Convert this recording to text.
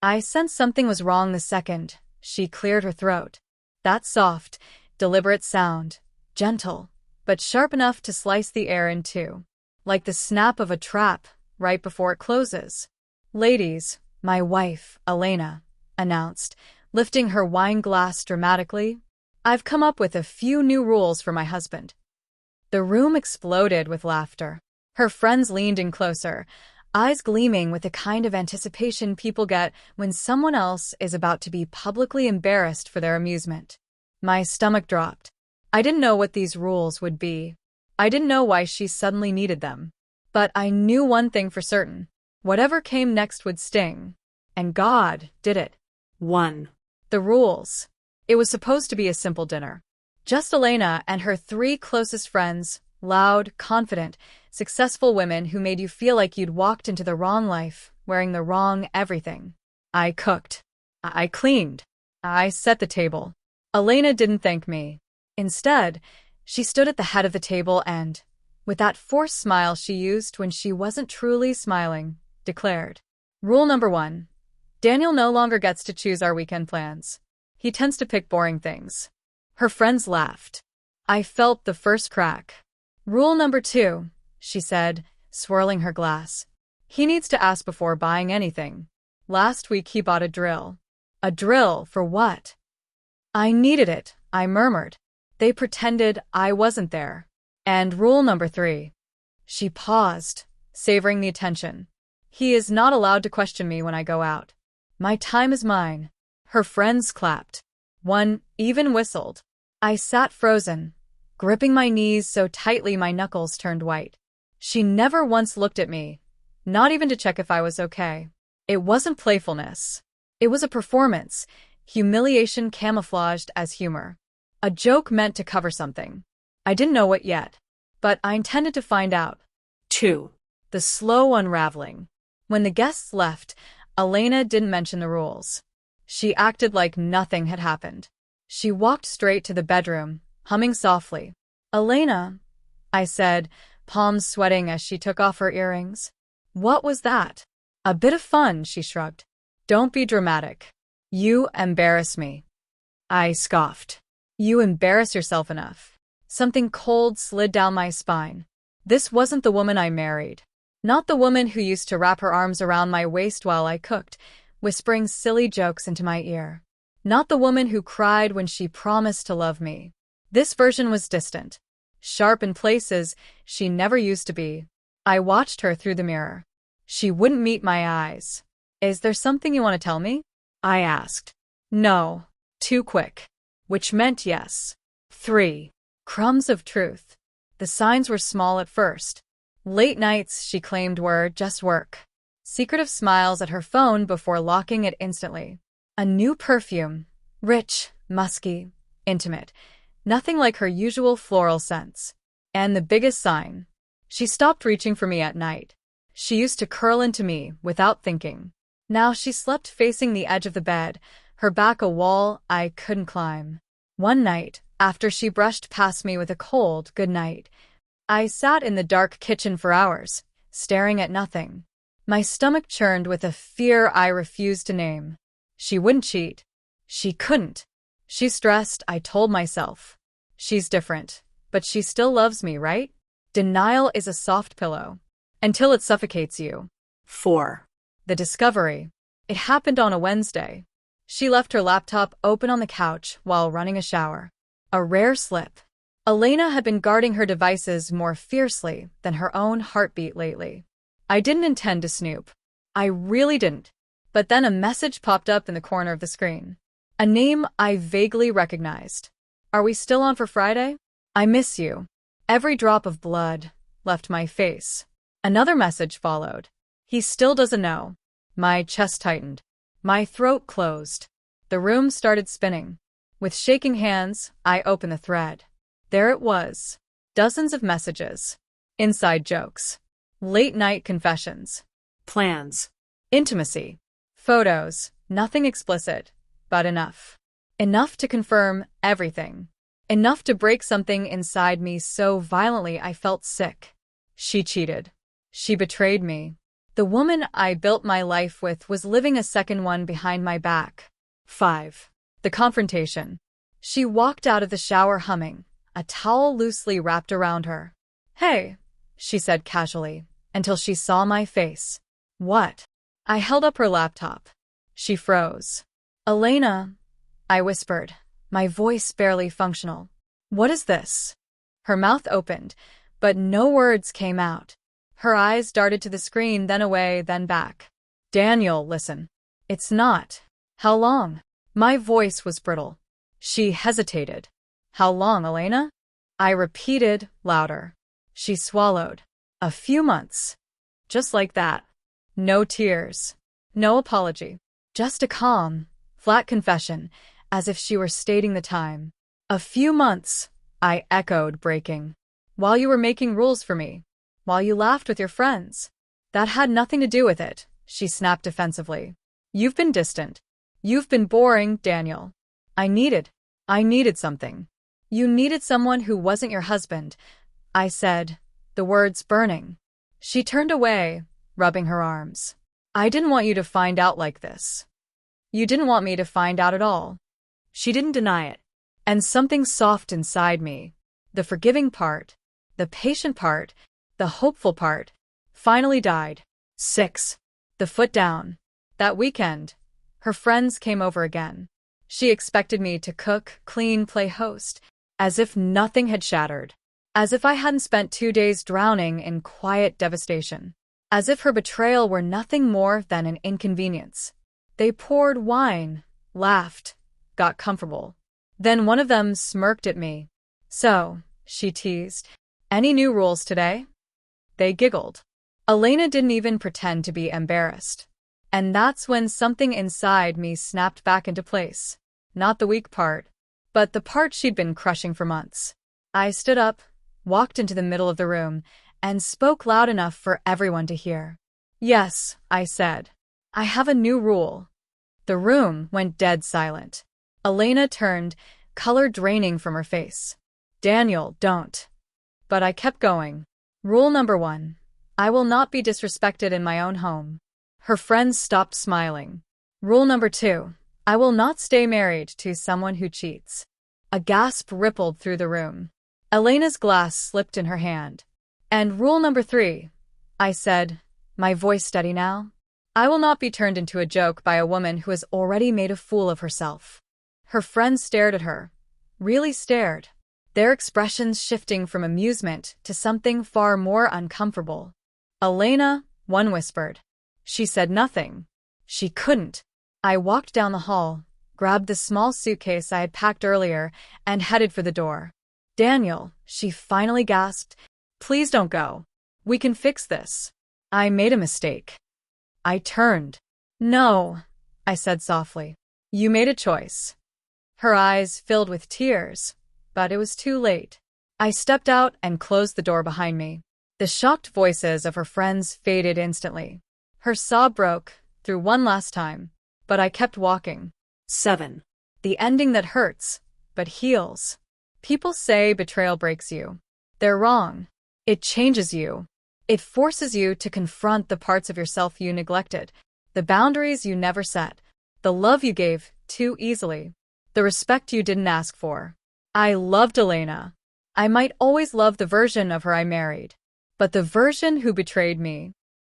I sensed something was wrong the second she cleared her throat. That soft, deliberate sound, gentle, but sharp enough to slice the air in two, like the snap of a trap right before it closes. "Ladies, my wife, Elena," announced, lifting her wine glass dramatically. "I've come up with a few new rules for my husband." The room exploded with laughter. Her friends leaned in closer, eyes gleaming with the kind of anticipation people get when someone else is about to be publicly embarrassed for their amusement. My stomach dropped. I didn't know what these rules would be. I didn't know why she suddenly needed them. But I knew one thing for certain. Whatever came next would sting. And God did it. 1. The rules. It was supposed to be a simple dinner. Just Elena and her 3 closest friends, loud, confident, successful women who made you feel like you'd walked into the wrong life, wearing the wrong everything. I cooked. I cleaned. I set the table. Elena didn't thank me. Instead, she stood at the head of the table and, with that forced smile she used when she wasn't truly smiling, declared, "Rule number 1. Daniel no longer gets to choose our weekend plans. He tends to pick boring things." Her friends laughed. I felt the first crack. "Rule number 2, she said, swirling her glass. "He needs to ask before buying anything. Last week he bought a drill." "A drill for what?" "I needed it," I murmured. They pretended I wasn't there. "And rule number 3. She paused, savoring the attention. "He is not allowed to question me when I go out. My time is mine." Her friends clapped. One even whistled. I sat frozen, gripping my knees so tightly my knuckles turned white. She never once looked at me, not even to check if I was okay. It wasn't playfulness. It was a performance, humiliation camouflaged as humor. A joke meant to cover something. I didn't know what yet, but I intended to find out. 2. The slow unraveling. When the guests left, Elena didn't mention the rules. She acted like nothing had happened. She walked straight to the bedroom, humming softly. "Elena," I said, palms sweating as she took off her earrings. "What was that?" "A bit of fun," she shrugged. "Don't be dramatic. You embarrass me." I scoffed. "You embarrass yourself enough." Something cold slid down my spine. This wasn't the woman I married. Not the woman who used to wrap her arms around my waist while I cooked, whispering silly jokes into my ear. Not the woman who cried when she promised to love me. This version was distant, sharp in places she never used to be. I watched her through the mirror. She wouldn't meet my eyes. "Is there something you want to tell me?" I asked. "No." Too quick. Which meant yes. 3. Crumbs of truth. The signs were small at first. Late nights, she claimed, were just work. Secretive smiles at her phone before locking it instantly. A new perfume. Rich, musky, intimate. Nothing like her usual floral scents. And the biggest sign. She stopped reaching for me at night. She used to curl into me without thinking. Now she slept facing the edge of the bed, her back a wall I couldn't climb. One night, after she brushed past me with a cold good night, I sat in the dark kitchen for hours, staring at nothing. My stomach churned with a fear I refused to name. She wouldn't cheat. She couldn't. She's stressed, I told myself. She's different, but she still loves me, right? Denial is a soft pillow. Until it suffocates you. 4. The discovery. It happened on a Wednesday. She left her laptop open on the couch while running a shower. A rare slip. Elena had been guarding her devices more fiercely than her own heartbeat lately. I didn't intend to snoop. I really didn't. But then a message popped up in the corner of the screen. A name I vaguely recognized. "Are we still on for Friday? I miss you." Every drop of blood left my face. Another message followed. "He still doesn't know." My chest tightened. My throat closed. The room started spinning. With shaking hands, I opened the thread. There it was. Dozens of messages. Inside jokes. Late-night confessions. Plans. Intimacy. Photos. Nothing explicit, but enough. Enough to confirm everything. Enough to break something inside me so violently I felt sick. She cheated. She betrayed me. The woman I built my life with was living a second one behind my back. 5. The confrontation. She walked out of the shower humming, a towel loosely wrapped around her. "Hey," she said casually, until she saw my face. "What?" I held up her laptop. She froze. "Elena," I whispered, my voice barely functional. "What is this?" Her mouth opened, but no words came out. Her eyes darted to the screen, then away, then back. "Daniel, listen. It's not. How long?" My voice was brittle. She hesitated. "How long, Elena?" I repeated, louder. She swallowed. "A few months." Just like that. No tears. No apology. Just a calm, flat confession, as if she were stating the time. "A few months," I echoed, breaking. "While you were making rules for me. While you laughed with your friends." "That had nothing to do with it," she snapped defensively. "You've been distant. You've been boring, Daniel. I needed something." "You needed someone who wasn't your husband," I said, the words burning. She turned away, rubbing her arms. "I didn't want you to find out like this. You didn't want me to find out at all." She didn't deny it. And something soft inside me, the forgiving part, the patient part, the hopeful part, finally died. 6. The foot down. That weekend, her friends came over again. She expected me to cook, clean, play host, as if nothing had shattered. As if I hadn't spent 2 days drowning in quiet devastation. As if her betrayal were nothing more than an inconvenience. They poured wine, laughed, got comfortable. Then one of them smirked at me. "So," she teased, "any new rules today?" They giggled. Elena didn't even pretend to be embarrassed. And that's when something inside me snapped back into place. Not the weak part, but the part she'd been crushing for months. I stood up, walked into the middle of the room, and spoke loud enough for everyone to hear. "Yes," I said. "I have a new rule." The room went dead silent. Elena turned, color draining from her face. "Daniel, don't." But I kept going. "Rule number 1. I will not be disrespected in my own home." Her friends stopped smiling. "Rule number 2. I will not stay married to someone who cheats." A gasp rippled through the room. Elena's glass slipped in her hand. "And rule number 3, I said, my voice steady now. "I will not be turned into a joke by a woman who has already made a fool of herself." Her friends stared at her. Really stared. Their expressions shifting from amusement to something far more uncomfortable. "Elena," one whispered. She said nothing. She couldn't. I walked down the hall, grabbed the small suitcase I had packed earlier, and headed for the door. "Daniel," she finally gasped, "please don't go. We can fix this. I made a mistake." I turned. "No," I said softly. "You made a choice." Her eyes filled with tears, but it was too late. I stepped out and closed the door behind me. The shocked voices of her friends faded instantly. Her sob broke through one last time, but I kept walking. 7. The ending that hurts, but heals. People say betrayal breaks you. They're wrong. It changes you. It forces you to confront the parts of yourself you neglected, the boundaries you never set, the love you gave too easily, the respect you didn't ask for. I loved Elena. I might always love the version of her I married, but the version who betrayed me,